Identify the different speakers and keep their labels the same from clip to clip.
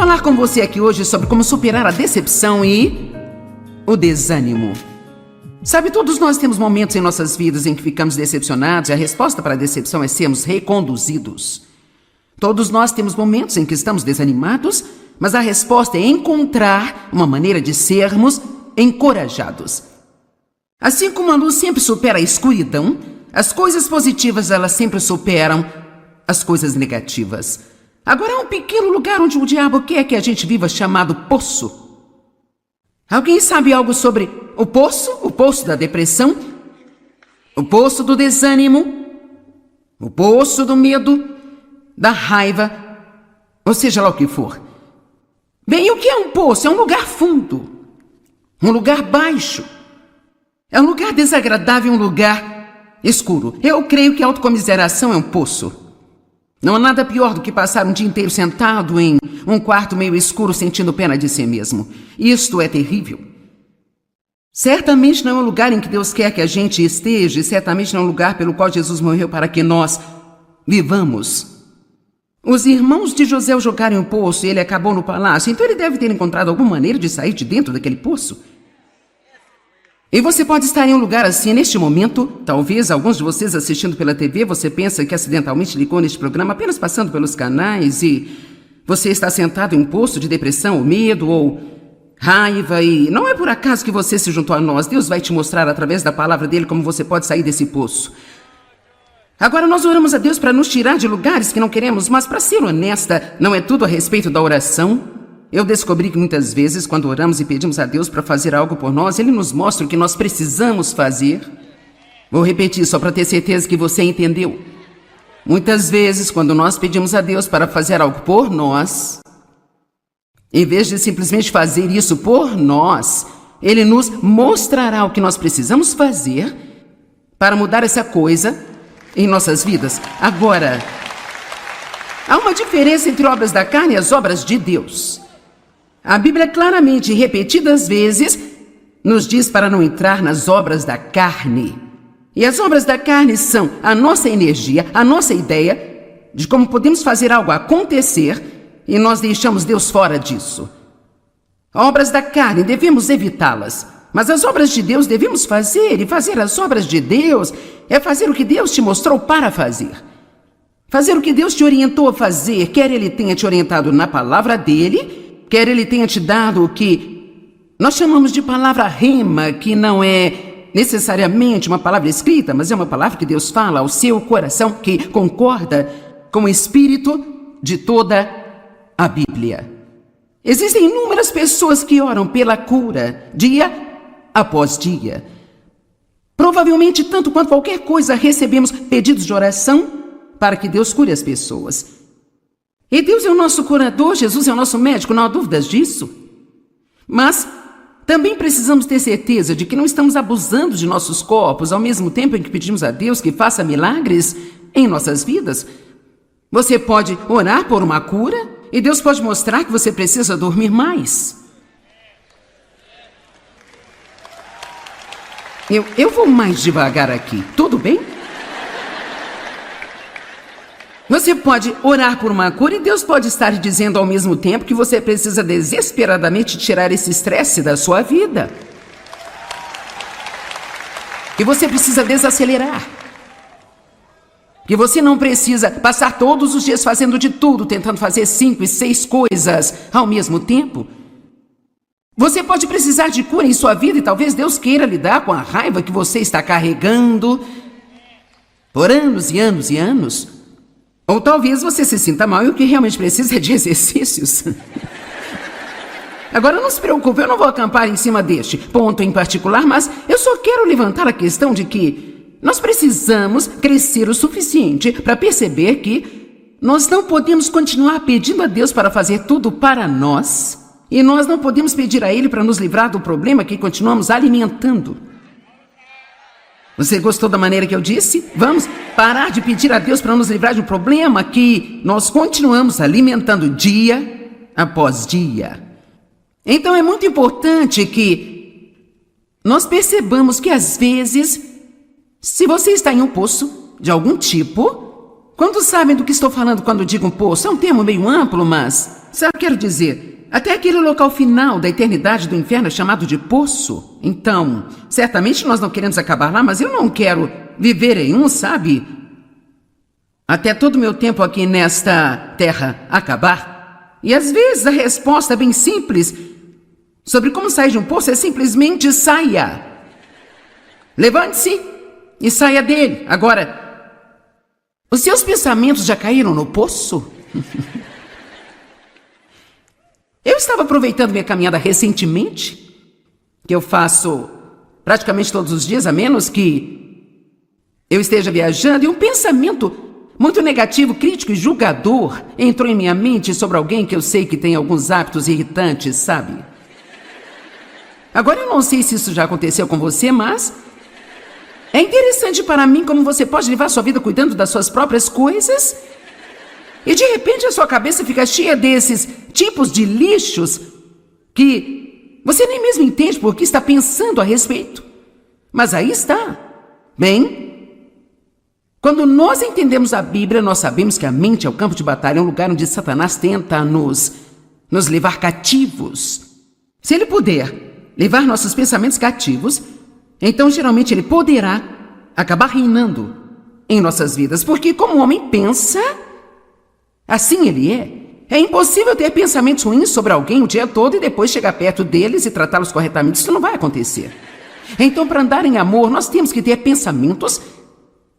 Speaker 1: falar com você aqui hoje sobre como superar a decepção e o desânimo. Sabe, todos nós temos momentos em nossas vidas em que ficamos decepcionados e a resposta para a decepção é sermos reconduzidos. Todos nós temos momentos em que estamos desanimados, mas a resposta é encontrar uma maneira de sermos encorajados. Assim como a luz sempre supera a escuridão, as coisas positivas elas sempre superam as coisas negativas. Agora há um pequeno lugar onde o diabo quer que a gente viva chamado poço. Alguém sabe algo sobre o poço? O poço da depressão? O poço do desânimo? O poço do medo? Da raiva? Ou seja lá o que for. Bem, o que é um poço? É um lugar fundo. Um lugar baixo. É um lugar desagradável, um lugar escuro. Eu creio que a autocomiseração é um poço. Não há nada pior do que passar um dia inteiro sentado em um quarto meio escuro sentindo pena de si mesmo. Isto é terrível. Certamente não é um lugar em que Deus quer que a gente esteja, e certamente não é um lugar pelo qual Jesus morreu para que nós vivamos. Os irmãos de José o jogaram em um poço e ele acabou no palácio, então ele deve ter encontrado alguma maneira de sair de dentro daquele poço. E você pode estar em um lugar assim neste momento. Talvez alguns de vocês assistindo pela TV, você pensa que acidentalmente ligou neste programa apenas passando pelos canais e você está sentado em um poço de depressão ou medo ou raiva e não é por acaso que você se juntou a nós. Deus vai te mostrar através da palavra dele como você pode sair desse poço. Agora nós oramos a Deus para nos tirar de lugares que não queremos, mas para ser honesta, não é tudo a respeito da oração. Eu descobri que muitas vezes, quando oramos e pedimos a Deus para fazer algo por nós, Ele nos mostra o que nós precisamos fazer. Vou repetir só para ter certeza que você entendeu. Muitas vezes, quando nós pedimos a Deus para fazer algo por nós, em vez de simplesmente fazer isso por nós, Ele nos mostrará o que nós precisamos fazer para mudar essa coisa em nossas vidas. Agora, há uma diferença entre obras da carne e as obras de Deus. A Bíblia claramente e repetidas vezes nos diz para não entrar nas obras da carne. E as obras da carne são a nossa energia, a nossa ideia de como podemos fazer algo acontecer e nós deixamos Deus fora disso. Obras da carne, devemos evitá-las. Mas as obras de Deus devemos fazer, e fazer as obras de Deus é fazer o que Deus te mostrou para fazer. Fazer o que Deus te orientou a fazer, quer Ele tenha te orientado na palavra dEle, quer Ele tenha te dado o que nós chamamos de palavra rema, que não é necessariamente uma palavra escrita, mas é uma palavra que Deus fala ao seu coração, que concorda com o espírito de toda a Bíblia. Existem inúmeras pessoas que oram pela cura, dia após dia. Provavelmente, tanto quanto qualquer coisa, recebemos pedidos de oração para que Deus cure as pessoas. E Deus é o nosso curador, Jesus é o nosso médico, não há dúvidas disso. Mas também precisamos ter certeza de que não estamos abusando de nossos corpos ao mesmo tempo em que pedimos a Deus que faça milagres em nossas vidas. Você pode orar por uma cura e Deus pode mostrar que você precisa dormir mais. Eu vou mais devagar aqui, tudo bem? Você pode orar por uma cura e Deus pode estar dizendo ao mesmo tempo que você precisa desesperadamente tirar esse estresse da sua vida. Que você precisa desacelerar. Que você não precisa passar todos os dias fazendo de tudo, tentando fazer 5 e 6 coisas ao mesmo tempo. Você pode precisar de cura em sua vida e talvez Deus queira lidar com a raiva que você está carregando por anos e anos e anos. Ou talvez você se sinta mal e o que realmente precisa é de exercícios. Agora não se preocupe, eu não vou acampar em cima deste ponto em particular, mas eu só quero levantar a questão de que nós precisamos crescer o suficiente para perceber que nós não podemos continuar pedindo a Deus para fazer tudo para nós e nós não podemos pedir a Ele para nos livrar do problema que continuamos alimentando. Você gostou da maneira que eu disse? Vamos parar de pedir a Deus para nos livrar de um problema que nós continuamos alimentando dia após dia. Então é muito importante que nós percebamos que às vezes, se você está em um poço de algum tipo, Quantos sabem do que estou falando quando digo um poço? É um termo meio amplo, mas... Sabe o que quero dizer? Até aquele local final da eternidade do inferno é chamado de poço. Então, certamente nós não queremos acabar lá, mas eu não quero viver em um, sabe? Até todo o meu tempo aqui nesta terra acabar. E às vezes a resposta bem simples sobre como sair de um poço é simplesmente saia. Levante-se e saia dele. Agora, os seus pensamentos já caíram no poço? Eu estava aproveitando minha caminhada recentemente, que eu faço praticamente todos os dias, a menos que eu esteja viajando, e um pensamento muito negativo, crítico e julgador entrou em minha mente sobre alguém que eu sei que tem alguns hábitos irritantes, sabe? Agora eu não sei se isso já aconteceu com você, mas é interessante para mim como você pode levar sua vida cuidando das suas próprias coisas e de repente a sua cabeça fica cheia desses tipos de lixos que você nem mesmo entende por que está pensando a respeito. Mas aí está. Bem, quando nós entendemos a Bíblia, nós sabemos que a mente é o campo de batalha, é um lugar onde Satanás tenta nos levar cativos. Se ele puder levar nossos pensamentos cativos, então geralmente ele poderá acabar reinando em nossas vidas, porque como o homem pensa, assim ele é. É impossível ter pensamentos ruins sobre alguém o dia todo e depois chegar perto deles e tratá-los corretamente. Isso não vai acontecer. Então, para andar em amor, nós temos que ter pensamentos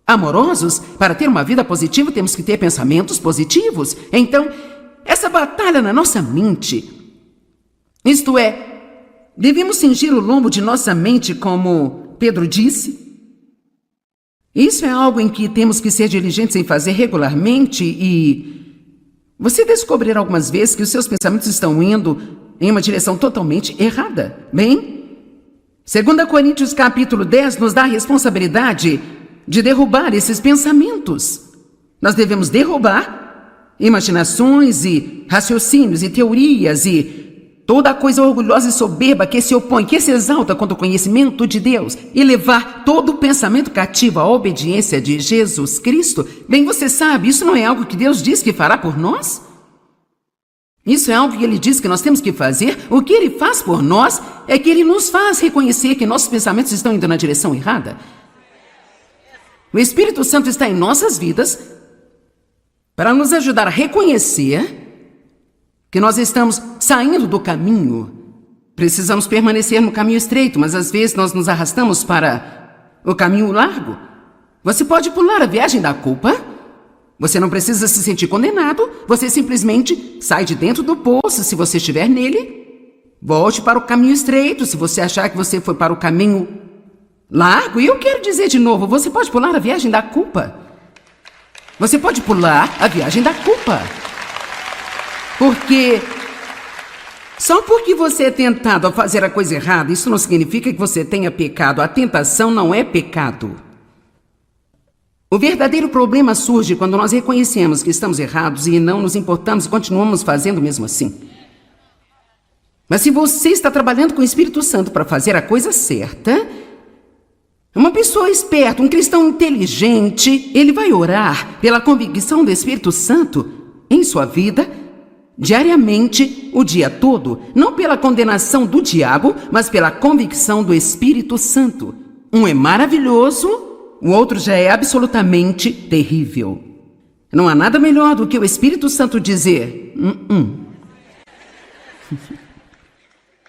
Speaker 1: amorosos. Para ter uma vida positiva, temos que ter pensamentos positivos. Então, essa batalha na nossa mente, isto é, devemos cingir o lombo de nossa mente, como Pedro disse. Isso é algo em que temos que ser diligentes em fazer regularmente e você descobrirá algumas vezes que os seus pensamentos estão indo em uma direção totalmente errada. Bem, 2 Coríntios capítulo 10 nos dá a responsabilidade de derrubar esses pensamentos. Nós devemos derrubar imaginações e raciocínios e teorias e toda coisa orgulhosa e soberba que se opõe, que se exalta contra o conhecimento de Deus e levar todo o pensamento cativo à obediência de Jesus Cristo. Bem, você sabe, isso não é algo que Deus diz que fará por nós? Isso é algo que Ele diz que nós temos que fazer. O que Ele faz por nós é que Ele nos faz reconhecer que nossos pensamentos estão indo na direção errada. O Espírito Santo está em nossas vidas para nos ajudar a reconhecer que nós estamos saindo do caminho. Precisamos permanecer no caminho estreito, mas às vezes nós nos arrastamos para o caminho largo. Você pode pular a viagem da culpa. Você não precisa se sentir condenado. Você simplesmente sai de dentro do poço se você estiver nele. Volte para o caminho estreito se você achar que você foi para o caminho largo. E eu quero dizer de novo, você pode pular a viagem da culpa. Você pode pular a viagem da culpa. Porque só porque você é tentado a fazer a coisa errada, isso não significa que você tenha pecado. A tentação não é pecado. O verdadeiro problema surge quando nós reconhecemos que estamos errados e não nos importamos e continuamos fazendo mesmo assim. Mas se você está trabalhando com o Espírito Santo para fazer a coisa certa, uma pessoa esperta, um cristão inteligente, ele vai orar pela convicção do Espírito Santo em sua vida diariamente, o dia todo, não pela condenação do diabo, mas pela convicção do Espírito Santo. Um é maravilhoso, o outro já é absolutamente terrível. Não há nada melhor do que o Espírito Santo dizer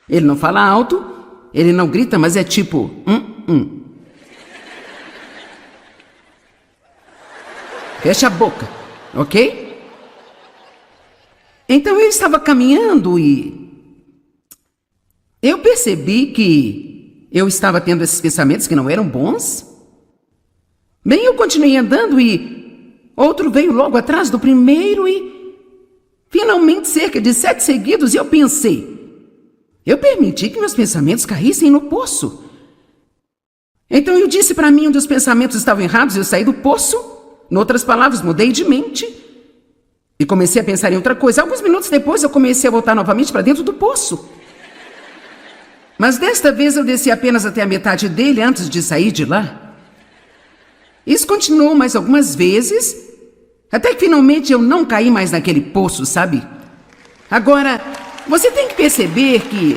Speaker 1: Ele não fala alto, ele não grita, mas é tipo Fecha a boca, ok? Então eu estava caminhando e eu percebi que eu estava tendo esses pensamentos que não eram bons. Bem, eu continuei andando e outro veio logo atrás do primeiro e finalmente cerca de 7 seguidos e eu pensei, eu permiti que meus pensamentos caíssem no poço. Então eu disse para mim onde os pensamentos estavam errados e eu saí do poço. Em outras palavras, mudei de mente. E comecei a pensar em outra coisa. Alguns minutos depois eu comecei a voltar novamente para dentro do poço. Mas desta vez eu desci apenas até a metade dele antes de sair de lá. Isso continuou mais algumas vezes. Até que finalmente eu não caí mais naquele poço, sabe? Agora, você tem que perceber que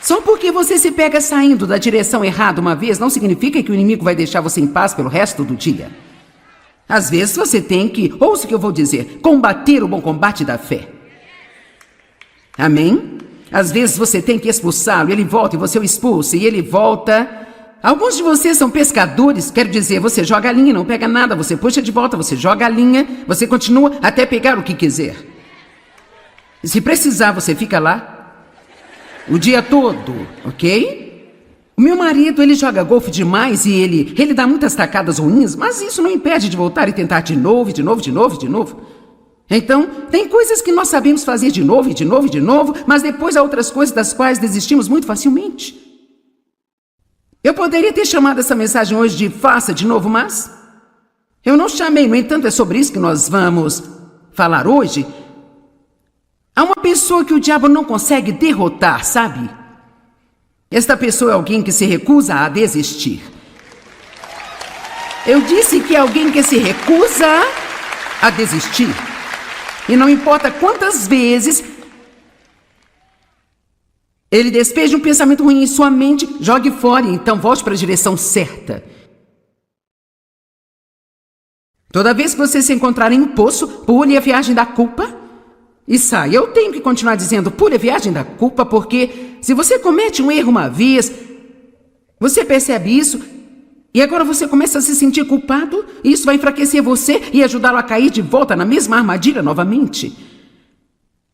Speaker 1: só porque você se pega saindo da direção errada uma vez, não significa que o inimigo vai deixar você em paz pelo resto do dia. Às vezes você tem que, ouça o que eu vou dizer, combater o bom combate da fé. Amém? Às vezes você tem que expulsá-lo, ele volta e você o expulsa, e ele volta. Alguns de vocês são pescadores, quero dizer, você joga a linha, não pega nada, você puxa de volta, você joga a linha, você continua até pegar o que quiser. E se precisar, você fica lá o dia todo, ok? O meu marido, ele joga golfe demais e ele dá muitas tacadas ruins, mas isso não impede de voltar e tentar de novo, de novo, de novo, de novo. Então, tem coisas que nós sabemos fazer de novo, e de novo, e de novo, mas depois há outras coisas das quais desistimos muito facilmente. Eu poderia ter chamado essa mensagem hoje de faça de novo, mas eu não chamei, no entanto, é sobre isso que nós vamos falar hoje. Há uma pessoa que o diabo não consegue derrotar, sabe? Esta pessoa é alguém que se recusa a desistir. Eu disse que é alguém que se recusa a desistir. E não importa quantas vezes ele despeja um pensamento ruim em sua mente, jogue fora e então volte para a direção certa. Toda vez que você se encontrar em um poço, pule a viagem da culpa e saia. Eu tenho que continuar dizendo, pule a viagem da culpa, porque se você comete um erro uma vez, você percebe isso, e agora você começa a se sentir culpado, e isso vai enfraquecer você e ajudá-lo a cair de volta na mesma armadilha novamente.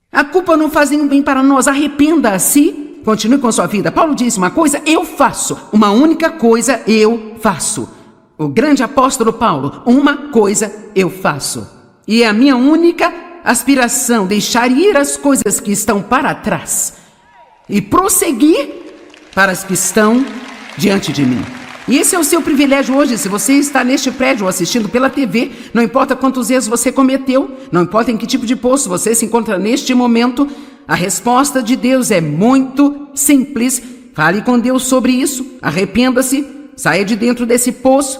Speaker 1: A culpa não faz nenhum bem para nós, arrependa-se, continue com sua vida. Paulo disse uma coisa, eu faço, uma única coisa eu faço. O grande apóstolo Paulo, uma coisa eu faço. E é a minha única aspiração, deixar ir as coisas que estão para trás e prosseguir para as que estão diante de mim. E esse é o seu privilégio hoje, se você está neste prédio ou assistindo pela TV, não importa quantos erros você cometeu, não importa em que tipo de poço você se encontra neste momento, a resposta de Deus é muito simples. Fale com Deus sobre isso, arrependa-se, saia de dentro desse poço,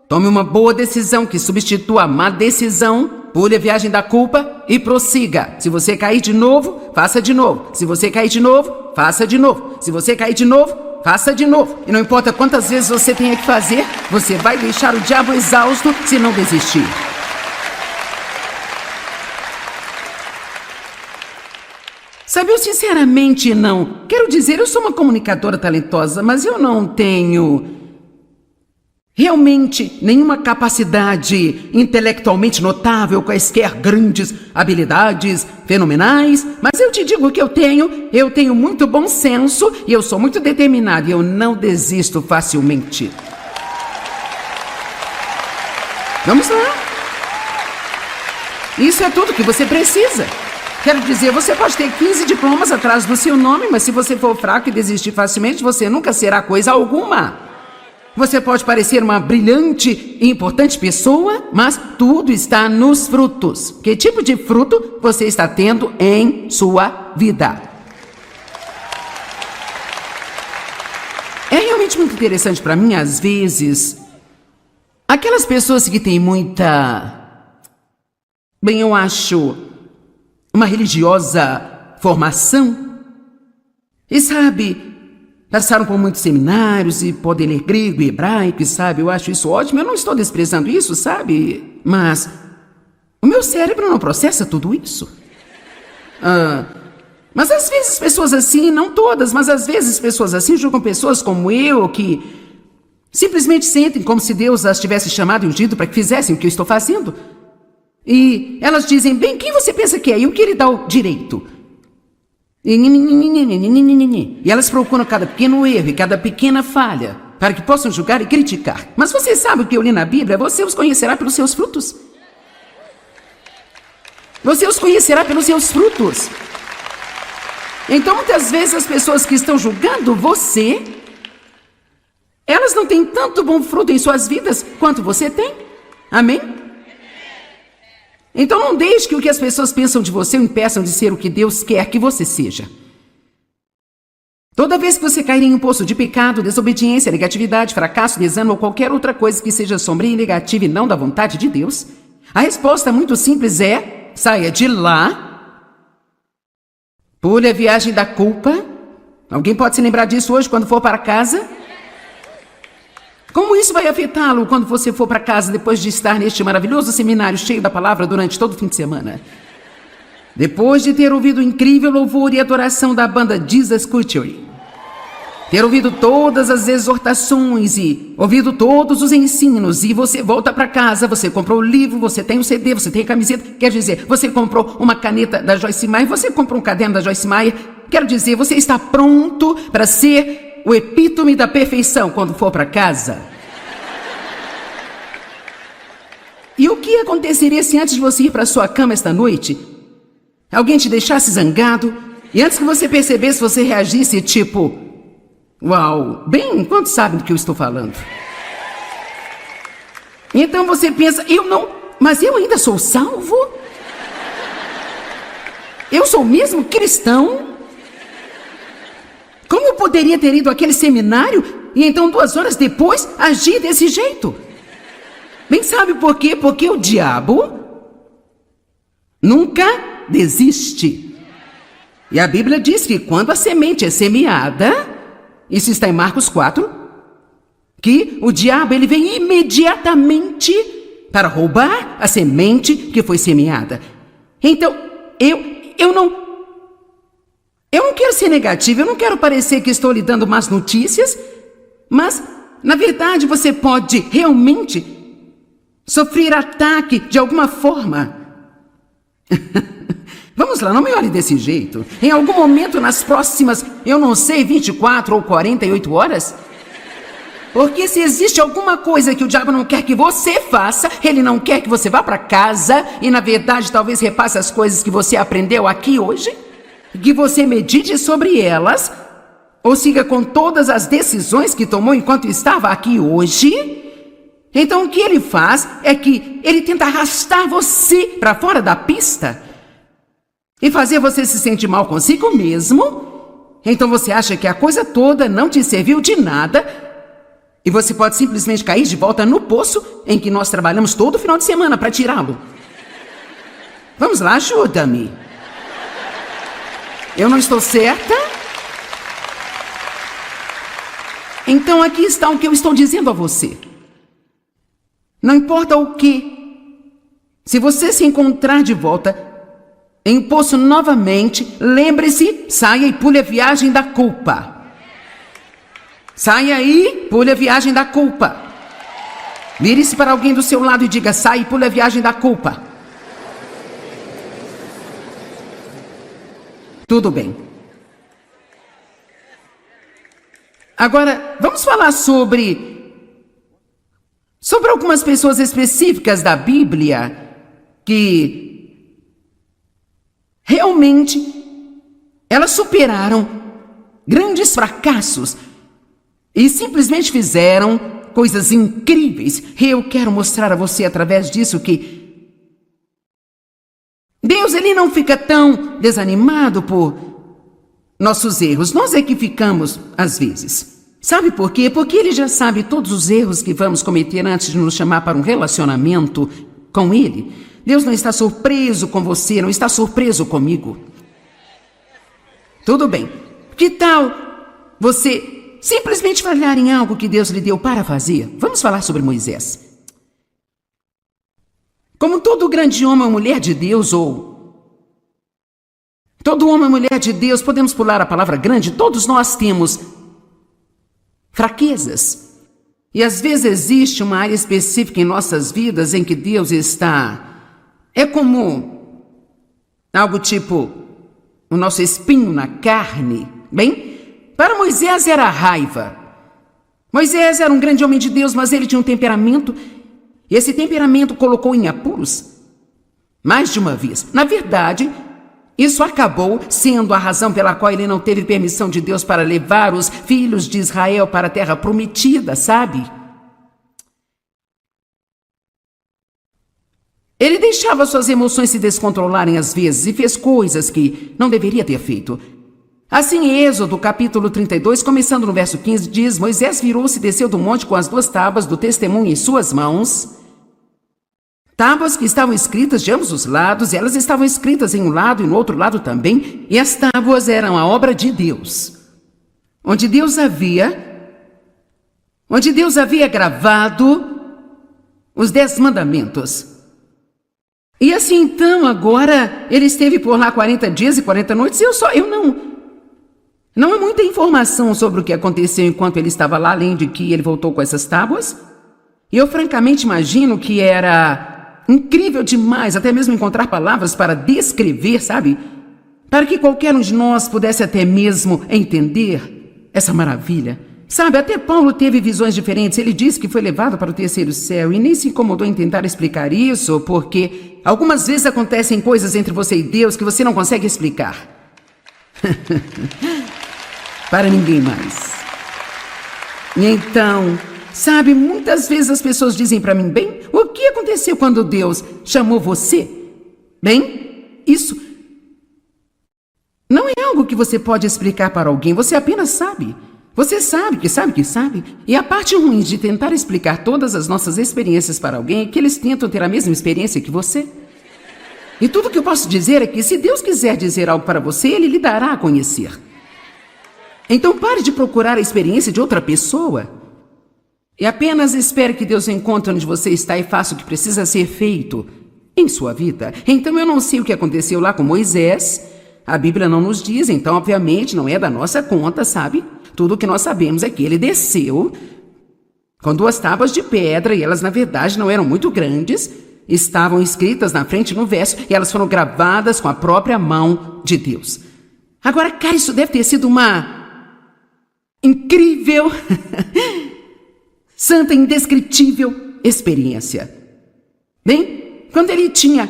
Speaker 1: tome uma boa decisão que substitua a má decisão, pule a viagem da culpa e prossiga. Se você cair de novo, faça de novo. Se você cair de novo, faça de novo. Se você cair de novo, faça de novo. E não importa quantas vezes você tenha que fazer, você vai deixar o diabo exausto se não desistir. Sabe, eu sinceramente não... Quero dizer, eu sou uma comunicadora talentosa, mas eu não tenho realmente nenhuma capacidade intelectualmente notável, quaisquer grandes habilidades fenomenais, mas eu te digo que eu tenho muito bom senso e eu sou muito determinado e eu não desisto facilmente. Vamos lá. Isso é tudo que você precisa. Quero dizer, você pode ter 15 diplomas atrás do seu nome, mas se você for fraco e desistir facilmente, você nunca será coisa alguma. Você pode parecer uma brilhante e importante pessoa, mas tudo está nos frutos. Que tipo de fruto você está tendo em sua vida? É realmente muito interessante para mim, às vezes, aquelas pessoas que têm eu acho, uma religiosa formação, e sabe, passaram por muitos seminários e podem ler grego e hebraico, e sabe, eu acho isso ótimo, eu não estou desprezando isso, sabe, mas o meu cérebro não processa tudo isso. Mas às vezes pessoas assim, não todas, mas às vezes pessoas assim julgam pessoas como eu, que simplesmente sentem como se Deus as tivesse chamado e ungido para que fizessem o que eu estou fazendo. E elas dizem, bem, quem você pensa que é? E o que lhe dá o direito? E elas procuram cada pequeno erro e cada pequena falha para que possam julgar e criticar. Mas você sabe o que eu li na Bíblia? Você os conhecerá pelos seus frutos. Você os conhecerá pelos seus frutos. Então, muitas vezes, as pessoas que estão julgando você, elas não têm tanto bom fruto em suas vidas quanto você tem. Amém? Então não deixe que o que as pessoas pensam de você o impeçam de ser o que Deus quer que você seja. Toda vez que você cair em um poço de pecado, desobediência, negatividade, fracasso, desânimo ou qualquer outra coisa que seja sombria e negativa e não da vontade de Deus, A resposta muito simples é: saia de lá, pule a viagem da culpa. Alguém pode se lembrar disso hoje quando for para casa? Como isso vai afetá-lo quando você for para casa depois de estar neste maravilhoso seminário cheio da palavra durante todo o fim de semana? Depois de ter ouvido o incrível louvor e adoração da banda Jesus Culture, ter ouvido todas as exortações e ouvido todos os ensinos, e você volta para casa, você comprou o livro, você tem o CD, você tem a camiseta, quer dizer, você comprou uma caneta da Joyce Meyer, você comprou um caderno da Joyce Meyer, quero dizer, você está pronto para ser o epítome da perfeição quando for para casa. E o que aconteceria se antes de você ir para sua cama esta noite, alguém te deixasse zangado e antes que você percebesse, você reagisse tipo: uau, bem, quantos sabem do que eu estou falando? Então você pensa: mas eu ainda sou salvo? Eu sou mesmo cristão? Como eu poderia ter ido àquele seminário e então 2 horas depois agir desse jeito? Bem, sabe por quê? Porque o diabo nunca desiste. E a Bíblia diz que quando a semente é semeada, isso está em Marcos 4, que o diabo ele vem imediatamente para roubar a semente que foi semeada. Então, eu não quero ser negativo, eu não quero parecer que estou lhe dando más notícias, mas, na verdade, você pode realmente sofrer ataque de alguma forma. Vamos lá, não me olhe desse jeito. Em algum momento nas próximas, 24 ou 48 horas, porque se existe alguma coisa que o diabo não quer que você faça, ele não quer que você vá para casa e, na verdade, talvez repasse as coisas que você aprendeu aqui hoje, que você medite sobre elas, ou siga com todas as decisões que tomou enquanto estava aqui hoje. Então o que ele faz é que ele tenta arrastar você para fora da pista e fazer você se sentir mal consigo mesmo. Então você acha que a coisa toda não te serviu de nada e você pode simplesmente cair de volta no poço em que nós trabalhamos todo final de semana para tirá-lo. Vamos lá, ajuda-me. Eu não estou certa? Então aqui está o que eu estou dizendo a você. Não importa o que, se você se encontrar de volta em um poço novamente, lembre-se, saia e pule a viagem da culpa. Saia e pule a viagem da culpa. Vire-se para alguém do seu lado e diga: saia e pule a viagem da culpa. Tudo bem. Agora, vamos falar sobre algumas pessoas específicas da Bíblia que realmente elas superaram grandes fracassos e simplesmente fizeram coisas incríveis. E eu quero mostrar a você através disso que Deus ele não fica tão desanimado por nossos erros. Nós é que ficamos às vezes. Sabe por quê? Porque ele já sabe todos os erros que vamos cometer antes de nos chamar para um relacionamento com ele. Deus não está surpreso com você, não está surpreso comigo. Tudo bem. Que tal você simplesmente falhar em algo que Deus lhe deu para fazer? Vamos falar sobre Moisés. Como todo grande homem ou mulher de Deus, ou todo homem ou mulher de Deus, podemos pular a palavra grande, todos nós temos fraquezas. E às vezes existe uma área específica em nossas vidas em que Deus é como algo tipo o nosso espinho na carne. Bem, para Moisés era a raiva. Moisés era um grande homem de Deus, mas ele tinha um temperamento, e esse temperamento colocou em apuros mais de uma vez. Na verdade, isso acabou sendo a razão pela qual ele não teve permissão de Deus para levar os filhos de Israel para a terra prometida, sabe? Ele deixava suas emoções se descontrolarem às vezes e fez coisas que não deveria ter feito. Assim, em Êxodo, capítulo 32, começando no verso 15, diz: Moisés virou-se e desceu do monte com as 2 tábuas do testemunho em suas mãos. tábuas que estavam escritas de ambos os lados, e elas estavam escritas em um lado e no outro lado também, e as tábuas eram a obra de Deus, onde Deus havia gravado os 10 mandamentos. E assim, então, agora, ele esteve por lá 40 dias e 40 noites, e não há muita informação sobre o que aconteceu enquanto ele estava lá, além de que ele voltou com essas tábuas. E eu francamente imagino que era incrível demais, até mesmo encontrar palavras para descrever, sabe? Para que qualquer um de nós pudesse até mesmo entender essa maravilha. Sabe, até Paulo teve visões diferentes. Ele disse que foi levado para o terceiro céu e nem se incomodou em tentar explicar isso, porque algumas vezes acontecem coisas entre você e Deus que você não consegue explicar. Para ninguém mais. E então, sabe, muitas vezes as pessoas dizem para mim, bem, o que aconteceu quando Deus chamou você? Bem, isso não é algo que você pode explicar para alguém, você apenas sabe. Você sabe que sabe que sabe. E a parte ruim de tentar explicar todas as nossas experiências para alguém é que eles tentam ter a mesma experiência que você. E tudo que eu posso dizer é que se Deus quiser dizer algo para você, Ele lhe dará a conhecer. Então pare de procurar a experiência de outra pessoa e apenas espere que Deus encontre onde você está e faça o que precisa ser feito em sua vida. Então eu não sei o que aconteceu lá com Moisés. A Bíblia não nos diz, então obviamente não é da nossa conta, sabe? Tudo o que nós sabemos é que ele desceu com 2 tábuas de pedra e elas na verdade não eram muito grandes. Estavam escritas na frente no verso e elas foram gravadas com a própria mão de Deus. Agora, cara, isso deve ter sido uma incrível, santa, indescritível experiência. Bem, quando ele tinha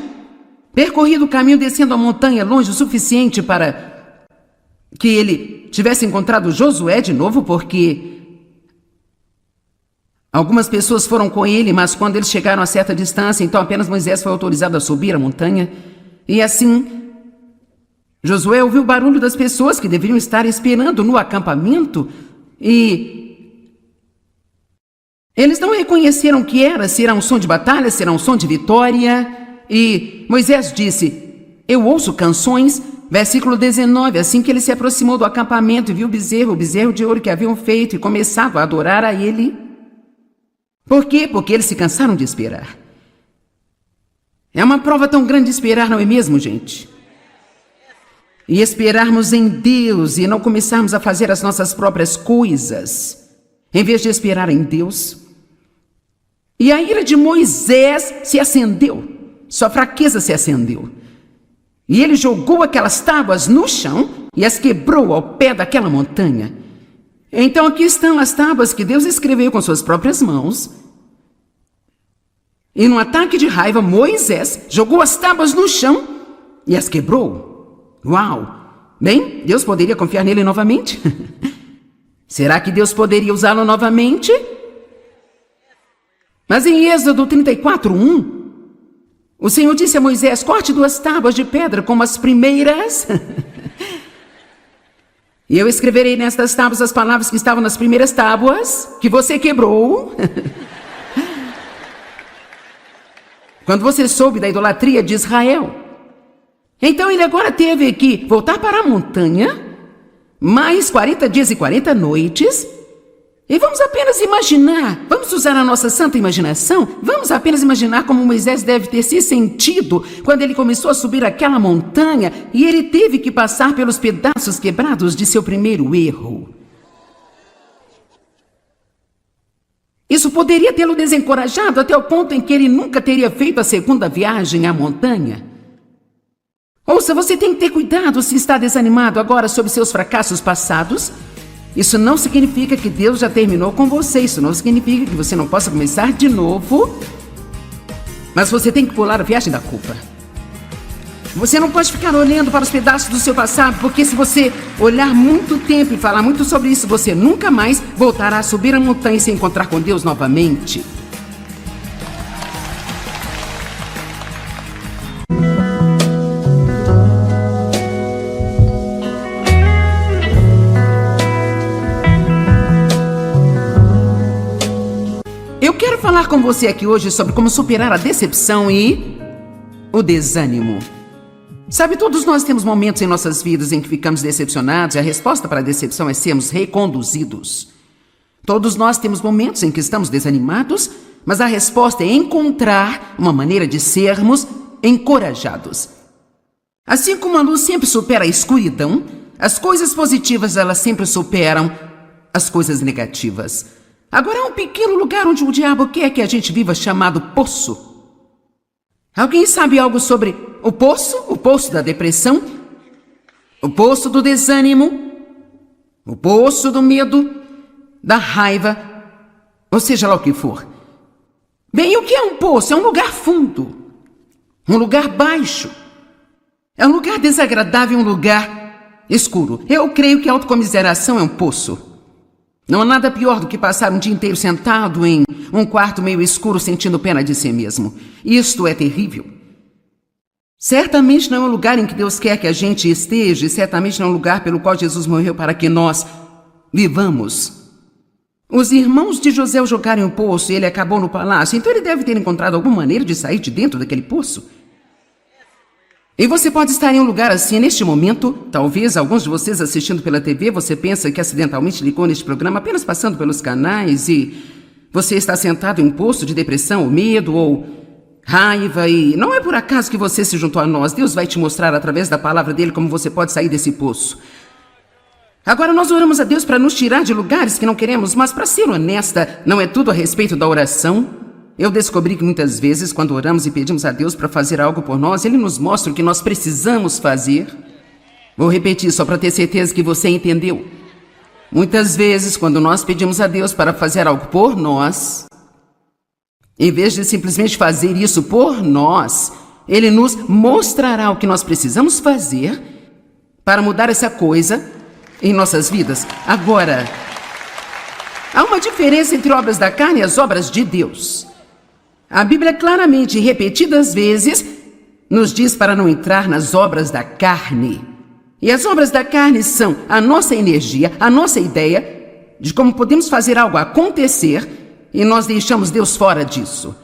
Speaker 1: percorrido o caminho descendo a montanha longe o suficiente para que ele tivesse encontrado Josué de novo, porque algumas pessoas foram com ele, mas quando eles chegaram a certa distância, então apenas Moisés foi autorizado a subir a montanha. E assim, Josué ouviu o barulho das pessoas que deveriam estar esperando no acampamento e eles não reconheceram o que era, se era um som de batalha, se era um som de vitória. E Moisés disse, eu ouço canções. Versículo 19, assim que ele se aproximou do acampamento e viu o bezerro de ouro que haviam feito e começado a adorar a ele. Por quê? Porque eles se cansaram de esperar. É uma prova tão grande de esperar, não é mesmo, gente? E esperarmos em Deus e não começarmos a fazer as nossas próprias coisas, em vez de esperar em Deus. E a ira de Moisés se acendeu, sua fraqueza se acendeu. E ele jogou aquelas tábuas no chão e as quebrou ao pé daquela montanha. Então aqui estão as tábuas que Deus escreveu com suas próprias mãos. E num ataque de raiva, Moisés jogou as tábuas no chão e as quebrou. Uau! Bem, Deus poderia confiar nele novamente? Será que Deus poderia usá-lo novamente? Mas em Êxodo 34:1, o Senhor disse a Moisés, corte 2 tábuas de pedra como as primeiras. E eu escreverei nestas tábuas as palavras que estavam nas primeiras tábuas, que você quebrou. Quando você soube da idolatria de Israel. Então ele agora teve que voltar para a montanha, mais 40 dias e 40 noites. E vamos apenas imaginar, vamos usar a nossa santa imaginação, vamos apenas imaginar como Moisés deve ter se sentido quando ele começou a subir aquela montanha e ele teve que passar pelos pedaços quebrados de seu primeiro erro. Isso poderia tê-lo desencorajado até o ponto em que ele nunca teria feito a segunda viagem à montanha. Ouça, você tem que ter cuidado se está desanimado agora sobre seus fracassos passados. Isso não significa que Deus já terminou com você. Isso não significa que você não possa começar de novo. Mas você tem que pular a viagem da culpa. Você não pode ficar olhando para os pedaços do seu passado, porque se você olhar muito tempo e falar muito sobre isso, você nunca mais voltará a subir a montanha e se encontrar com Deus novamente. Eu quero falar com você aqui hoje sobre como superar a decepção e o desânimo. Sabe, todos nós temos momentos em nossas vidas em que ficamos decepcionados e a resposta para a decepção é sermos reconduzidos. Todos nós temos momentos em que estamos desanimados, mas a resposta é encontrar uma maneira de sermos encorajados. Assim como a luz sempre supera a escuridão, as coisas positivas elas sempre superam as coisas negativas. Agora há um pequeno lugar onde o diabo quer que a gente viva chamado poço. Alguém sabe algo sobre o poço? O poço da depressão? O poço do desânimo? O poço do medo? Da raiva? Ou seja lá o que for. Bem, o que é um poço? É um lugar fundo. Um lugar baixo. É um lugar desagradável, um lugar escuro. Eu creio que a autocomiseração é um poço. Não há nada pior do que passar um dia inteiro sentado em um quarto meio escuro sentindo pena de si mesmo. Isto é terrível. Certamente não é um lugar em que Deus quer que a gente esteja, e certamente não é um lugar pelo qual Jesus morreu para que nós vivamos. Os irmãos de José o jogaram em um poço e ele acabou no palácio, então ele deve ter encontrado alguma maneira de sair de dentro daquele poço. E você pode estar em um lugar assim neste momento. Talvez alguns de vocês assistindo pela TV, você pensa que acidentalmente ligou neste programa apenas passando pelos canais e você está sentado em um poço de depressão ou medo ou raiva e não é por acaso que você se juntou a nós. Deus vai te mostrar através da palavra dele como você pode sair desse poço. Agora nós oramos a Deus para nos tirar de lugares que não queremos, mas para ser honesta, não é tudo a respeito da oração. Eu descobri que muitas vezes, quando oramos e pedimos a Deus para fazer algo por nós, Ele nos mostra o que nós precisamos fazer. Vou repetir só para ter certeza que você entendeu. Muitas vezes, quando nós pedimos a Deus para fazer algo por nós, em vez de simplesmente fazer isso por nós, Ele nos mostrará o que nós precisamos fazer para mudar essa coisa em nossas vidas. Agora, há uma diferença entre obras da carne e as obras de Deus. A Bíblia claramente e repetidas vezes nos diz para não entrar nas obras da carne. E as obras da carne são a nossa energia, a nossa ideia de como podemos fazer algo acontecer e nós deixamos Deus fora disso.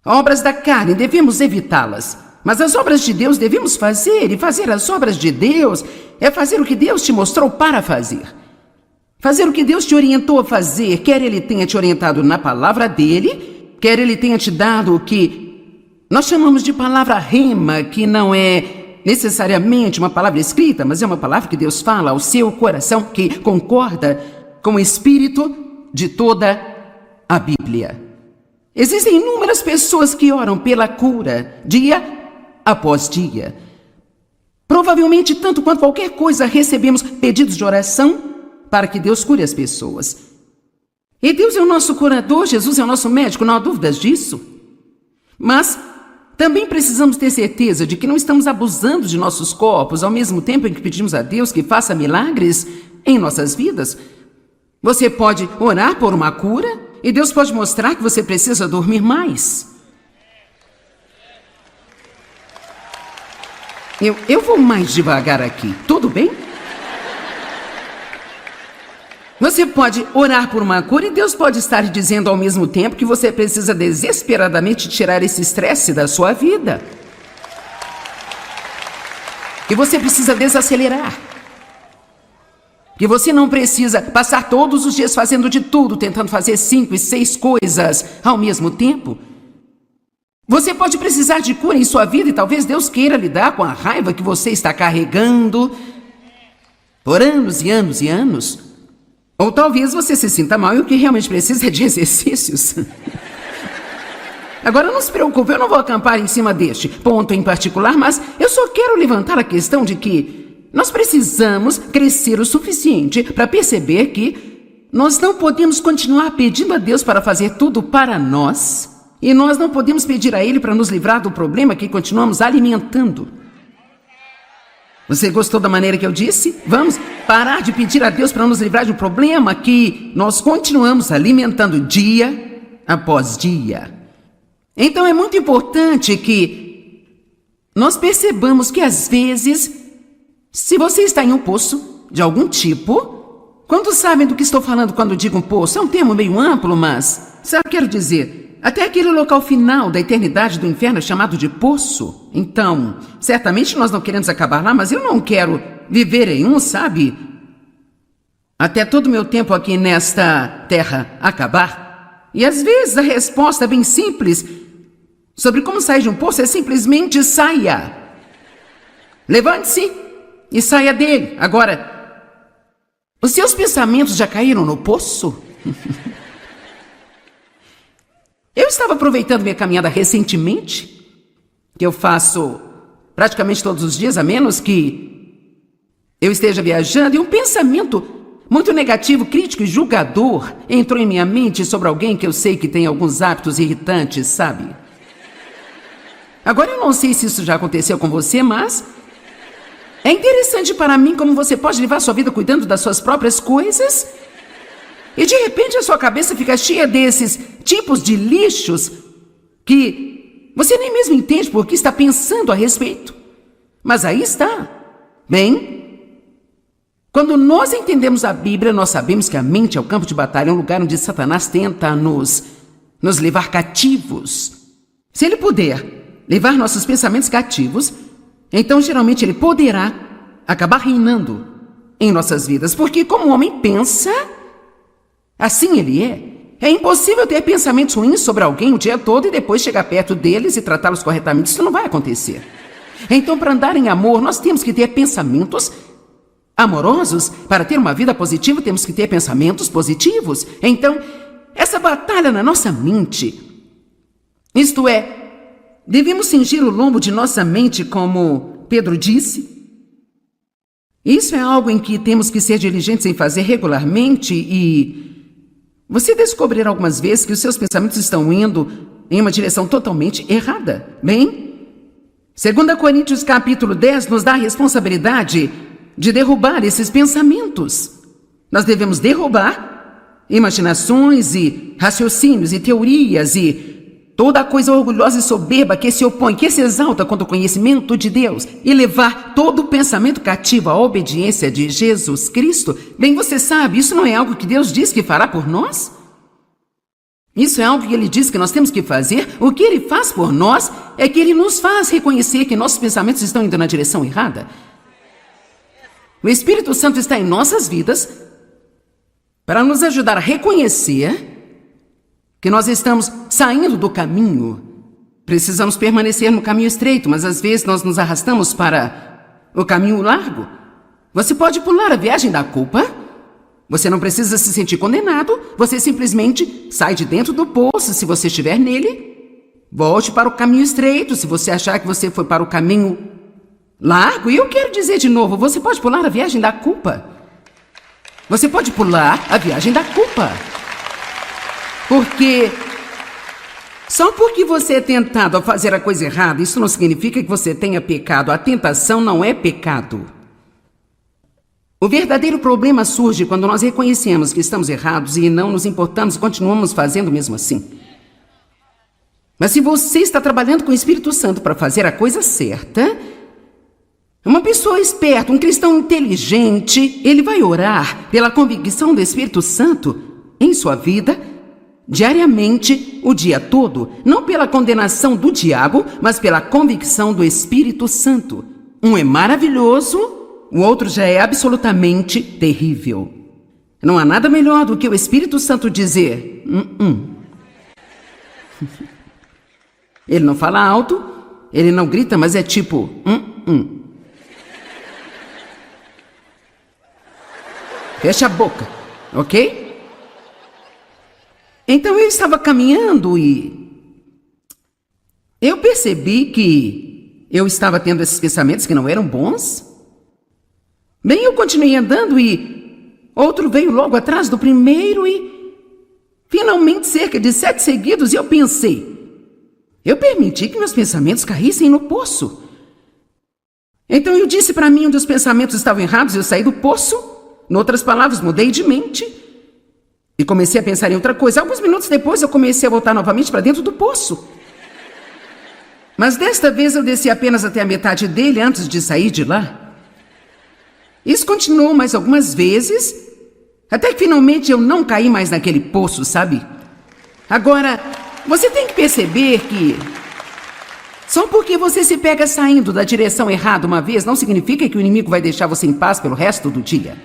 Speaker 1: Obras da carne, devemos evitá-las. Mas as obras de Deus devemos fazer, e fazer as obras de Deus é fazer o que Deus te mostrou para fazer. Fazer o que Deus te orientou a fazer, quer Ele tenha te orientado na palavra dEle, quer Ele tenha te dado o que nós chamamos de palavra rema, que não é necessariamente uma palavra escrita, mas é uma palavra que Deus fala ao seu coração, que concorda com o espírito de toda a Bíblia. Existem inúmeras pessoas que oram pela cura, dia após dia. Provavelmente, tanto quanto qualquer coisa, recebemos pedidos de oração para que Deus cure as pessoas. E Deus é o nosso curador, Jesus é o nosso médico, não há dúvidas disso. Mas também precisamos ter certeza de que não estamos abusando de nossos corpos ao mesmo tempo em que pedimos a Deus que faça milagres em nossas vidas. Você pode orar por uma cura e Deus pode mostrar que você precisa dormir mais. Eu vou mais devagar aqui, tudo bem? Você pode orar por uma cura e Deus pode estar dizendo ao mesmo tempo que você precisa desesperadamente tirar esse estresse da sua vida. Que você precisa desacelerar. Que você não precisa passar todos os dias fazendo de tudo, tentando fazer 5 e 6 coisas ao mesmo tempo. Você pode precisar de cura em sua vida e talvez Deus queira lidar com a raiva que você está carregando por anos e anos e anos. Ou talvez você se sinta mal e o que realmente precisa é de exercícios. Agora não se preocupe, eu não vou acampar em cima deste ponto em particular, mas eu só quero levantar a questão de que nós precisamos crescer o suficiente para perceber que nós não podemos continuar pedindo a Deus para fazer tudo para nós e nós não podemos pedir a Ele para nos livrar do problema que continuamos alimentando. Você gostou da maneira que eu disse? Vamos parar de pedir a Deus para nos livrar de um problema que nós continuamos alimentando dia após dia. Então é muito importante que nós percebamos que às vezes, se você está em um poço de algum tipo, quantos sabem do que estou falando quando digo um poço? É um termo meio amplo, mas Sabe, quero dizer, até aquele local final da eternidade do inferno é chamado de poço. Então, certamente nós não queremos acabar lá, mas eu não quero viver em um, sabe? Até todo o meu tempo aqui nesta terra acabar. E às vezes a resposta bem simples sobre como sair de um poço é simplesmente saia. Levante-se e saia dele. Agora, os seus pensamentos já caíram no poço? Eu estava aproveitando minha caminhada recentemente, que eu faço praticamente todos os dias, a menos que eu esteja viajando, e um pensamento muito negativo, crítico e julgador entrou em minha mente sobre alguém que eu sei que tem alguns hábitos irritantes, sabe? Agora eu não sei se isso já aconteceu com você, mas é interessante para mim como você pode levar sua vida cuidando das suas próprias coisas e de repente a sua cabeça fica cheia desses tipos de lixos que você nem mesmo entende por que está pensando a respeito. Mas aí está. Bem, quando nós entendemos a Bíblia, nós sabemos que a mente é o campo de batalha, é um lugar onde Satanás tenta nos levar cativos. Se ele puder levar nossos pensamentos cativos, então geralmente ele poderá acabar reinando em nossas vidas, porque como o homem pensa, assim ele é. É impossível ter pensamentos ruins sobre alguém o dia todo e depois chegar perto deles e tratá-los corretamente. Isso não vai acontecer. Então, para andar em amor, nós temos que ter pensamentos amorosos. Para ter uma vida positiva, temos que ter pensamentos positivos. Então, essa batalha na nossa mente, isto é, devemos cingir o lombo de nossa mente, como Pedro disse. Isso é algo em que temos que ser diligentes em fazer regularmente e você descobrirá algumas vezes que os seus pensamentos estão indo em uma direção totalmente errada. Bem, 2 Coríntios capítulo 10 nos dá a responsabilidade de derrubar esses pensamentos. Nós devemos derrubar imaginações e raciocínios e teorias e toda a coisa orgulhosa e soberba que se opõe, que se exalta contra o conhecimento de Deus e levar todo o pensamento cativo à obediência de Jesus Cristo. Bem, você sabe, isso não é algo que Deus diz que fará por nós? Isso é algo que Ele diz que nós temos que fazer. O que Ele faz por nós é que Ele nos faz reconhecer que nossos pensamentos estão indo na direção errada. O Espírito Santo está em nossas vidas para nos ajudar a reconhecer que nós estamos saindo do caminho. Precisamos permanecer no caminho estreito, mas às vezes nós nos arrastamos para o caminho largo. Você pode pular a viagem da culpa. Você não precisa se sentir condenado. Você simplesmente sai de dentro do poço se você estiver nele. Volte para o caminho estreito se você achar que você foi para o caminho largo. E eu quero dizer de novo, você pode pular a viagem da culpa. Você pode pular a viagem da culpa. Porque só porque você é tentado a fazer a coisa errada, isso não significa que você tenha pecado. A tentação não é pecado. O verdadeiro problema surge quando nós reconhecemos que estamos errados e não nos importamos e continuamos fazendo mesmo assim. Mas se você está trabalhando com o Espírito Santo para fazer a coisa certa, uma pessoa esperta, um cristão inteligente, ele vai orar pela convicção do Espírito Santo em sua vida diariamente, o dia todo, não pela condenação do diabo, mas pela convicção do Espírito Santo. Um é maravilhoso, o outro já é absolutamente terrível. Não há nada melhor do que o Espírito Santo dizer Ele não fala alto, ele não grita, mas é tipo Fecha a boca, ok? Então eu estava caminhando e eu percebi que eu estava tendo esses pensamentos que não eram bons. Bem, eu continuei andando e outro veio logo atrás do primeiro e finalmente cerca de 7 seguidos e eu pensei, eu permiti que meus pensamentos caíssem no poço. Então eu disse para mim onde os pensamentos estavam errados e eu saí do poço. Em outras palavras, mudei de mente. E comecei a pensar em outra coisa. Alguns minutos depois eu comecei a voltar novamente para dentro do poço. Mas desta vez eu desci apenas até a metade dele antes de sair de lá. Isso continuou mais algumas vezes, até que finalmente eu não caí mais naquele poço, sabe? Agora, você tem que perceber que só porque você se pega saindo da direção errada uma vez, não significa que o inimigo vai deixar você em paz pelo resto do dia.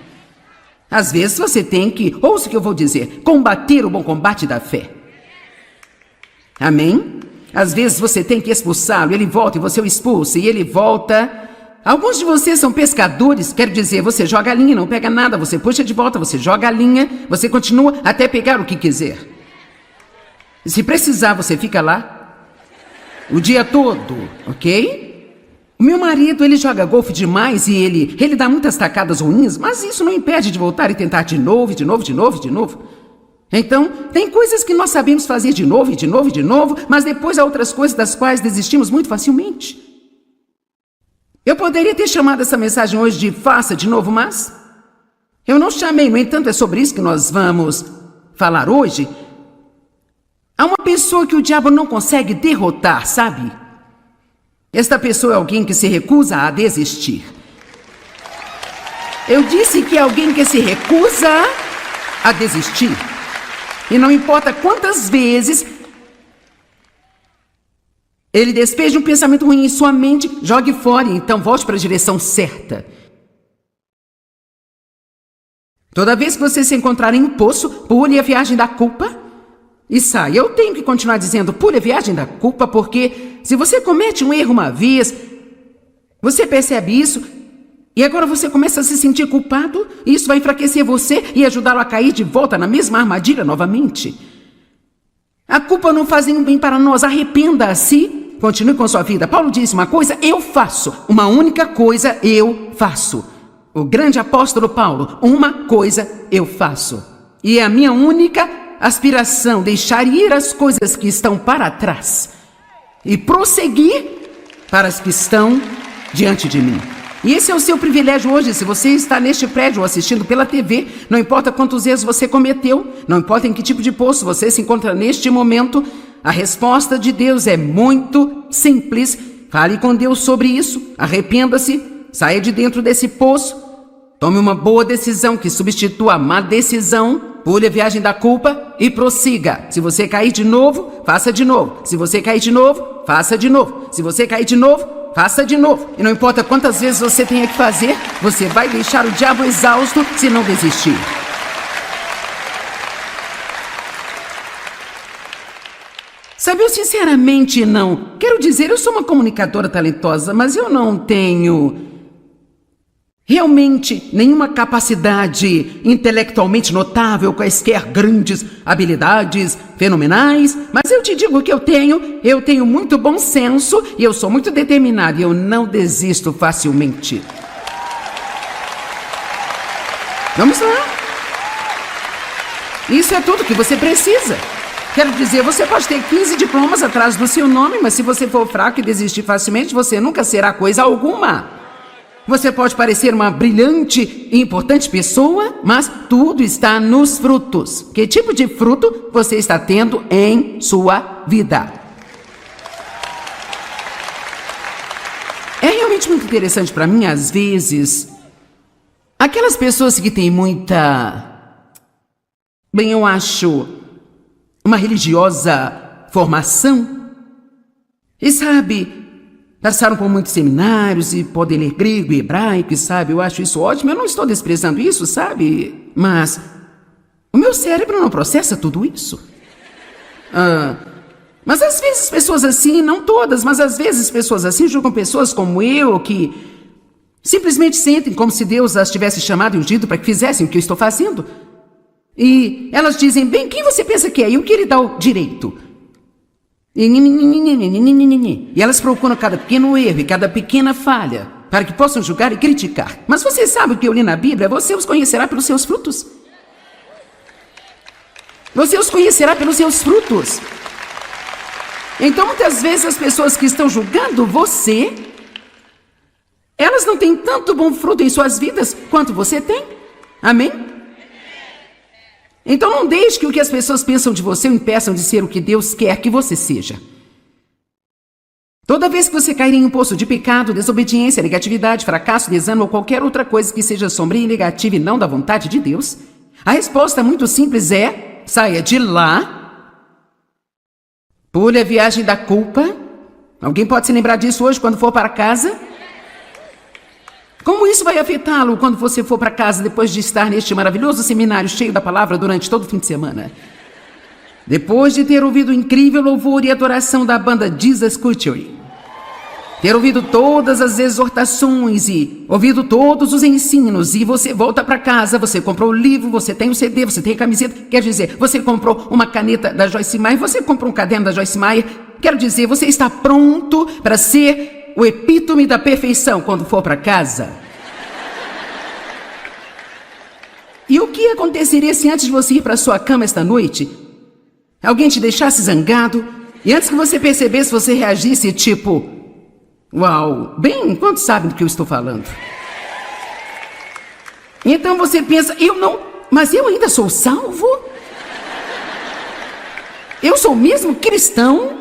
Speaker 1: Às vezes você tem que, ouça o que eu vou dizer, combater o bom combate da fé. Amém? Às vezes você tem que expulsá-lo, ele volta e você o expulsa, e ele volta. Alguns de vocês são pescadores, quero dizer, você joga a linha, não pega nada, você puxa de volta, você joga a linha, você continua até pegar o que quiser. Se precisar, você fica lá o dia todo, ok? O meu marido, ele joga golfe demais e ele dá muitas tacadas ruins, mas isso não impede de voltar e tentar de novo, de novo, de novo, de novo. Então, tem coisas que nós sabemos fazer de novo, e de novo, e de novo, mas depois há outras coisas das quais desistimos muito facilmente. Eu poderia ter chamado essa mensagem hoje de faça de novo, mas eu não chamei, no entanto, é sobre isso que nós vamos falar hoje. Há uma pessoa que o diabo não consegue derrotar, sabe? Esta pessoa é alguém que se recusa a desistir. Eu disse que é alguém que se recusa a desistir. E não importa quantas vezes ele despeja um pensamento ruim em sua mente, jogue fora e então volte para a direção certa. Toda vez que você se encontrar em um poço, pule a viagem da culpa e saia. Eu tenho que continuar dizendo, pule a viagem da culpa, porque se você comete um erro uma vez, você percebe isso, e agora você começa a se sentir culpado, e isso vai enfraquecer você e ajudá-lo a cair de volta na mesma armadilha novamente. A culpa não faz nenhum bem para nós, arrependa-se, continue com sua vida. Paulo disse uma coisa, eu faço, uma única coisa eu faço. O grande apóstolo Paulo, uma coisa eu faço. E é a minha única aspiração, deixar ir as coisas que estão para trás e prosseguir para as que estão diante de mim. E esse é o seu privilégio hoje, se você está neste prédio ou assistindo pela TV, não importa quantos erros você cometeu, não importa em que tipo de poço você se encontra neste momento, a resposta de Deus é muito simples. Fale com Deus sobre isso, arrependa-se, saia de dentro desse poço, tome uma boa decisão que substitua a má decisão, pule a viagem da culpa e prossiga. Se você cair de novo, faça de novo. Se você cair de novo, faça de novo. Se você cair de novo, faça de novo. E não importa quantas vezes você tenha que fazer, você vai deixar o diabo exausto se não desistir. Sabe, eu sinceramente não... Quero dizer, eu sou uma comunicadora talentosa, mas eu não tenho realmente nenhuma capacidade intelectualmente notável, quaisquer grandes habilidades fenomenais, mas eu te digo que eu tenho muito bom senso e eu sou muito determinado e eu não desisto facilmente. Vamos lá. Isso é tudo que você precisa. Quero dizer, você pode ter 15 diplomas atrás do seu nome, mas se você for fraco e desistir facilmente, você nunca será coisa alguma. Você pode parecer uma brilhante e importante pessoa, mas tudo está nos frutos. Que tipo de fruto você está tendo em sua vida? É realmente muito interessante para mim, às vezes, aquelas pessoas que têm eu acho, uma religiosa formação, e sabe, passaram por muitos seminários e podem ler grego e hebraico, sabe? Eu acho isso ótimo, eu não estou desprezando isso, sabe? Mas o meu cérebro não processa tudo isso. Mas às vezes pessoas assim, não todas, mas às vezes pessoas assim julgam pessoas como eu, que simplesmente sentem como se Deus as tivesse chamado e ungido para que fizessem o que eu estou fazendo. E elas dizem, bem, quem você pensa que é? E o que lhe dá o direito? E elas procuram cada pequeno erro e cada pequena falha para que possam julgar e criticar. Mas você sabe o que eu li na Bíblia? Você os conhecerá pelos seus frutos. Você os conhecerá pelos seus frutos. Então, muitas vezes, as pessoas que estão julgando você, elas não têm tanto bom fruto em suas vidas quanto você tem. Amém? Então não deixe que o que as pessoas pensam de você o impeçam de ser o que Deus quer que você seja. Toda vez que você cair em um poço de pecado, desobediência, negatividade, fracasso, desânimo ou qualquer outra coisa que seja sombria e negativa e não da vontade de Deus, a resposta muito simples é: saia de lá Pule a viagem da culpa. Alguém pode se lembrar disso hoje quando for para casa? Como isso vai afetá-lo quando você for para casa depois de estar neste maravilhoso seminário cheio da palavra durante todo o fim de semana? Depois de ter ouvido o incrível louvor e adoração da banda Jesus Culture, ter ouvido todas as exortações e ouvido todos os ensinos, e você volta para casa, você comprou o livro, você tem o CD, você tem a camiseta, quer dizer, você comprou uma caneta da Joyce Meyer, você comprou um caderno da Joyce Meyer, quero dizer, você está pronto para ser o epítome da perfeição quando for para casa. E o que aconteceria se antes de você ir para sua cama esta noite, alguém te deixasse zangado e antes que você percebesse, você reagisse tipo: uau, bem, quantos sabem do que eu estou falando? Então você pensa: eu não, mas eu ainda sou salvo? Eu sou mesmo cristão?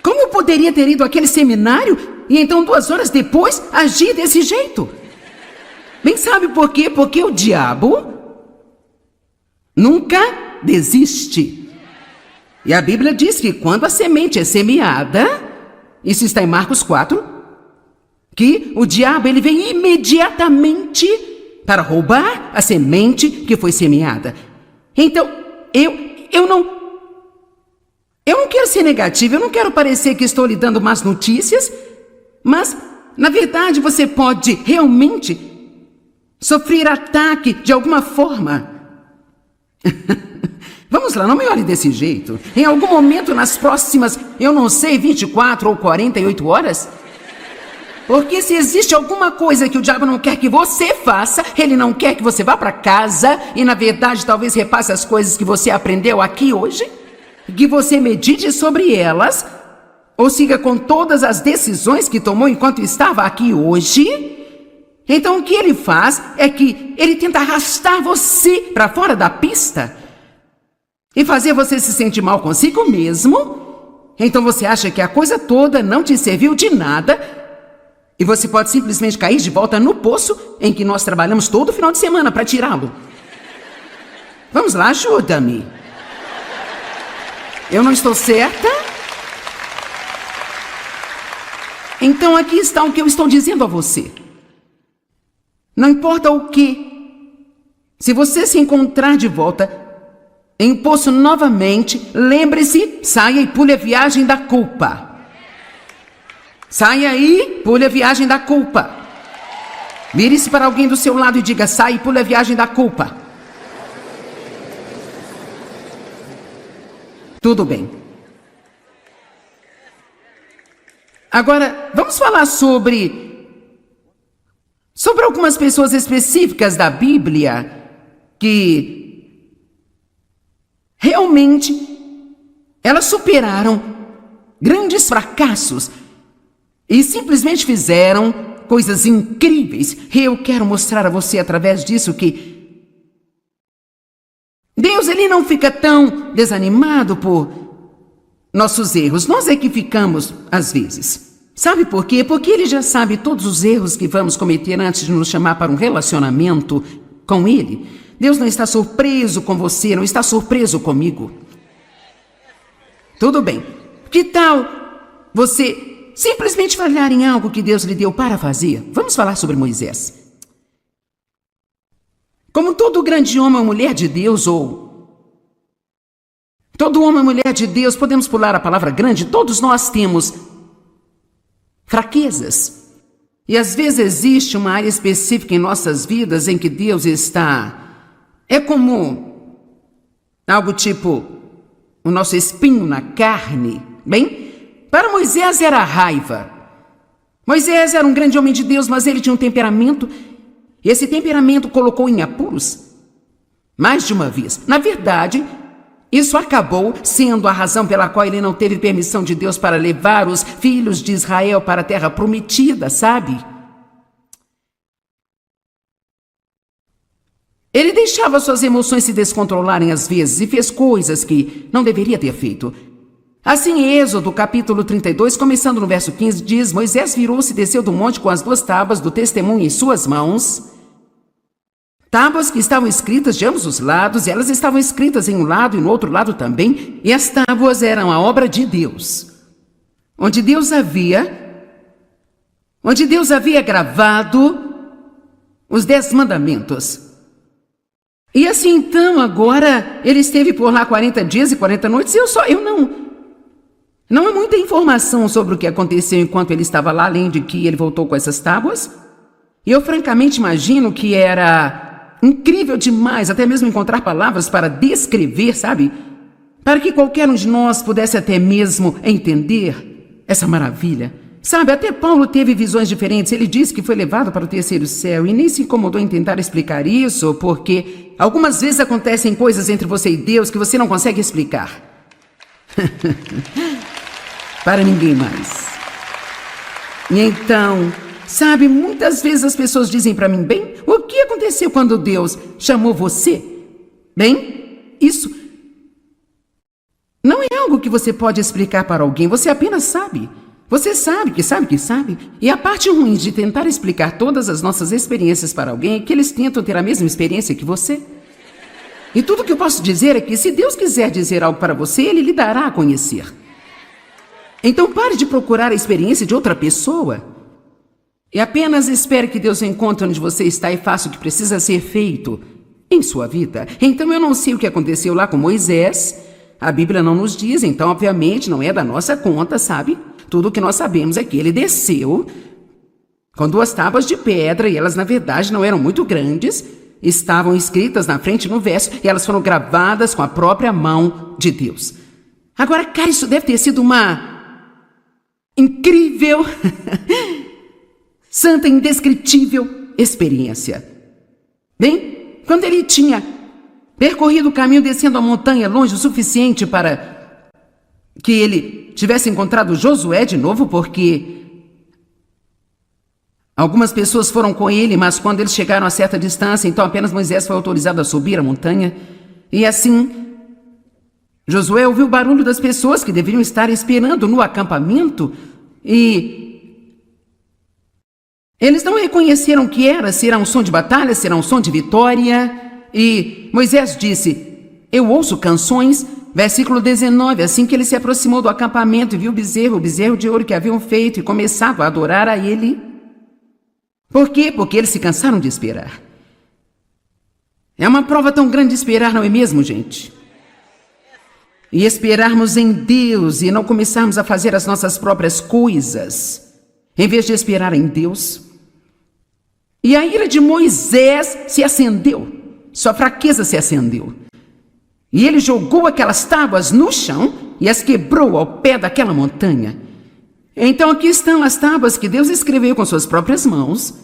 Speaker 1: Como eu poderia ter ido àquele seminário e então 2 horas depois agir desse jeito? Bem, sabe por quê? Porque o diabo nunca desiste. E a Bíblia diz que quando a semente é semeada, isso está em Marcos 4, que o diabo ele vem imediatamente para roubar a semente que foi semeada. Então, eu não quero ser negativo, eu não quero parecer que estou lhe dando más notícias, mas, na verdade, você pode realmente sofrer ataque de alguma forma. Vamos lá, não me olhe desse jeito. Em algum momento nas próximas, eu não sei, 24 ou 48 horas. Porque se existe alguma coisa que o diabo não quer que você faça, ele não quer que você vá para casa e, na verdade, talvez repasse as coisas que você aprendeu aqui hoje, que você medite sobre elas, ou siga com todas as decisões que tomou enquanto estava aqui hoje. Então o que ele faz é que ele tenta arrastar você para fora da pista e fazer você se sentir mal consigo mesmo. Então você acha que a coisa toda não te serviu de nada e você pode simplesmente cair de volta no poço em que nós trabalhamos todo final de semana para tirá-lo. Vamos lá, ajuda-me. Eu não estou certa? Então aqui está o que eu estou dizendo a você. Não importa o que, se você se encontrar de volta em um poço novamente, lembre-se, saia e pule a viagem da culpa. Saia e pule a viagem da culpa. Vire-se para alguém do seu lado e diga: saia e pule a viagem da culpa. Tudo bem. Agora, vamos falar sobre algumas pessoas específicas da Bíblia que realmente elas superaram grandes fracassos e simplesmente fizeram coisas incríveis. E eu quero mostrar a você através disso que Deus ele não fica tão desanimado por nossos erros. Nós é que ficamos às vezes. Sabe por quê? Porque ele já sabe todos os erros que vamos cometer antes de nos chamar para um relacionamento com ele. Deus não está surpreso com você, não está surpreso comigo. Tudo bem. Que tal você simplesmente falhar em algo que Deus lhe deu para fazer? Vamos falar sobre Moisés. Como todo grande homem ou mulher de Deus, ou todo homem ou mulher de Deus, podemos pular a palavra grande, todos nós temos fraquezas. E às vezes existe uma área específica em nossas vidas em que Deus é como algo tipo o nosso espinho na carne. Bem, para Moisés era a raiva. Moisés era um grande homem de Deus, mas ele tinha um temperamento, e esse temperamento colocou em apuros mais de uma vez. Na verdade, isso acabou sendo a razão pela qual ele não teve permissão de Deus para levar os filhos de Israel para a terra prometida, sabe? Ele deixava suas emoções se descontrolarem às vezes e fez coisas que não deveria ter feito. Assim, em Êxodo, capítulo 32, começando no verso 15, diz: Moisés virou-se e desceu do monte com as 2 tábuas do testemunho em suas mãos. tábuas que estavam escritas de ambos os lados, e elas estavam escritas em um lado e no outro lado também, e as tábuas eram a obra de Deus, onde Deus havia gravado os 10 mandamentos. E assim, então, agora, ele esteve por lá 40 dias e 40 noites, e não há muita informação sobre o que aconteceu enquanto ele estava lá, além de que ele voltou com essas tábuas. E eu francamente imagino que era incrível demais, até mesmo encontrar palavras para descrever, sabe? Para que qualquer um de nós pudesse até mesmo entender essa maravilha. Sabe, até Paulo teve visões diferentes. Ele disse que foi levado para o terceiro céu e nem se incomodou em tentar explicar isso, porque algumas vezes acontecem coisas entre você e Deus que você não consegue explicar. Para ninguém mais. E então, sabe, muitas vezes as pessoas dizem para mim, bem, o que aconteceu quando Deus chamou você? Bem, isso não é algo que você pode explicar para alguém, você apenas sabe. Você sabe que sabe que sabe. E a parte ruim de tentar explicar todas as nossas experiências para alguém é que eles tentam ter a mesma experiência que você. E tudo que eu posso dizer é que se Deus quiser dizer algo para você, Ele lhe dará a conhecer. Então pare de procurar a experiência de outra pessoa e apenas espere que Deus encontre onde você está e faça o que precisa ser feito em sua vida. Então eu não sei o que aconteceu lá com Moisés, a Bíblia não nos diz, então obviamente não é da nossa conta, sabe? Tudo o que nós sabemos é que ele desceu com 2 tábuas de pedra e elas na verdade não eram muito grandes, estavam escritas na frente no verso e elas foram gravadas com a própria mão de Deus. Agora, cara, isso deve ter sido uma incrível, santa, indescritível experiência. Bem, quando ele tinha percorrido o caminho descendo a montanha longe o suficiente para que ele tivesse encontrado Josué de novo, porque algumas pessoas foram com ele, mas quando eles chegaram a certa distância, então apenas Moisés foi autorizado a subir a montanha. E assim, Josué ouviu o barulho das pessoas que deveriam estar esperando no acampamento e eles não reconheceram o que era, se era um som de batalha, se era um som de vitória. E Moisés disse, eu ouço canções. Versículo 19, assim que ele se aproximou do acampamento e viu o bezerro de ouro que haviam feito e começado a adorar a ele. Por quê? Porque eles se cansaram de esperar. É uma prova tão grande de esperar, não é mesmo, gente? E esperarmos em Deus e não começarmos a fazer as nossas próprias coisas, em vez de esperar em Deus. E a ira de Moisés se acendeu, sua fraqueza se acendeu. E ele jogou aquelas tábuas no chão e as quebrou ao pé daquela montanha. Então aqui estão as tábuas que Deus escreveu com suas próprias mãos.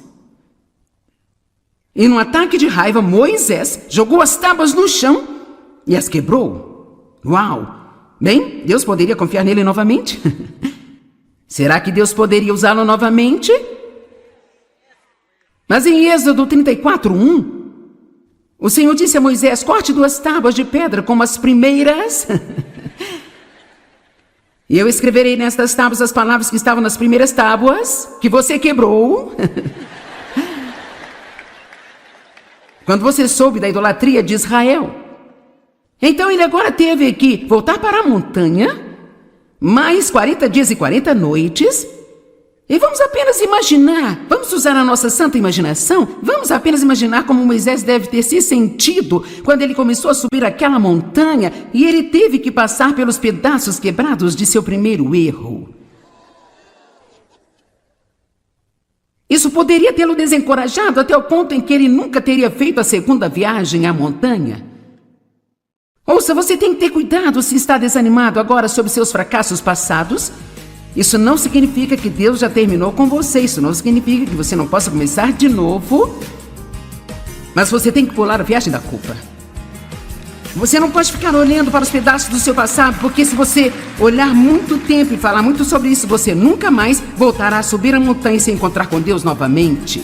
Speaker 1: E num ataque de raiva, Moisés jogou as tábuas no chão e as quebrou. Uau! Bem, Deus poderia confiar nele novamente? Será que Deus poderia usá-lo novamente? Mas em Êxodo 34:1, o Senhor disse a Moisés, corte 2 tábuas de pedra como as primeiras. E eu escreverei nestas tábuas as palavras que estavam nas primeiras tábuas, que você quebrou. Quando você soube da idolatria de Israel. Então ele agora teve que voltar para a montanha, mais 40 dias e 40 noites, e vamos apenas imaginar, vamos usar a nossa santa imaginação, vamos apenas imaginar como Moisés deve ter se sentido quando ele começou a subir aquela montanha e ele teve que passar pelos pedaços quebrados de seu primeiro erro. Isso poderia tê-lo desencorajado até o ponto em que ele nunca teria feito a segunda viagem à montanha. Ouça, você tem que ter cuidado se está desanimado agora sobre seus fracassos passados. Isso não significa que Deus já terminou com você. Isso não significa que você não possa começar de novo. Mas você tem que pular a viagem da culpa. Você não pode ficar olhando para os pedaços do seu passado, porque se você olhar muito tempo e falar muito sobre isso, você nunca mais voltará a subir a montanha e se encontrar com Deus novamente.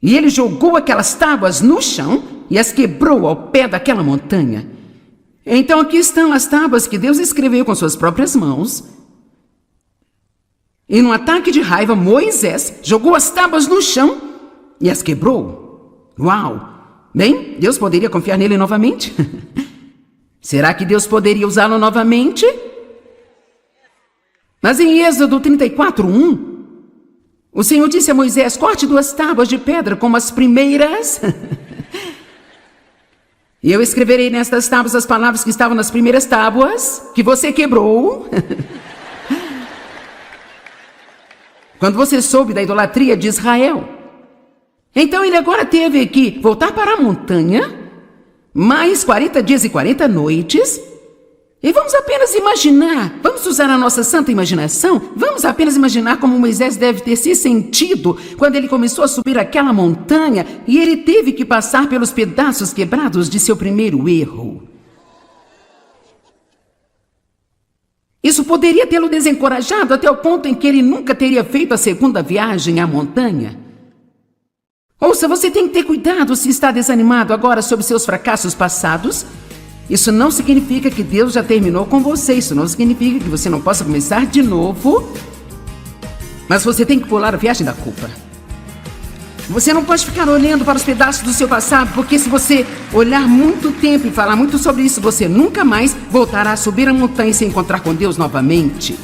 Speaker 1: E ele jogou aquelas tábuas no chão e as quebrou ao pé daquela montanha. Então aqui estão as tábuas que Deus escreveu com suas próprias mãos. E num ataque de raiva, Moisés jogou as tábuas no chão e as quebrou. Uau! Bem, Deus poderia confiar nele novamente? Será que Deus poderia usá-lo novamente? Mas em Êxodo 34:1, o Senhor disse a Moisés: corte 2 tábuas de pedra como as primeiras. E eu escreverei nestas tábuas as palavras que estavam nas primeiras tábuas, que você quebrou. Quando você soube da idolatria de Israel. Então ele agora teve que voltar para a montanha, mais 40 dias e 40 noites. E vamos apenas imaginar, vamos usar a nossa santa imaginação, vamos apenas imaginar como Moisés deve ter se sentido quando ele começou a subir aquela montanha e ele teve que passar pelos pedaços quebrados de seu primeiro erro. Isso poderia tê-lo desencorajado até o ponto em que ele nunca teria feito a segunda viagem à montanha. Ouça, você tem que ter cuidado se está desanimado agora sobre seus fracassos passados. Isso não significa que Deus já terminou com você. Isso não significa que você não possa começar de novo. Mas você tem que pular a viagem da culpa. Você não pode ficar olhando para os pedaços do seu passado, porque se você olhar muito tempo e falar muito sobre isso, você nunca mais voltará a subir a montanha e se encontrar com Deus novamente.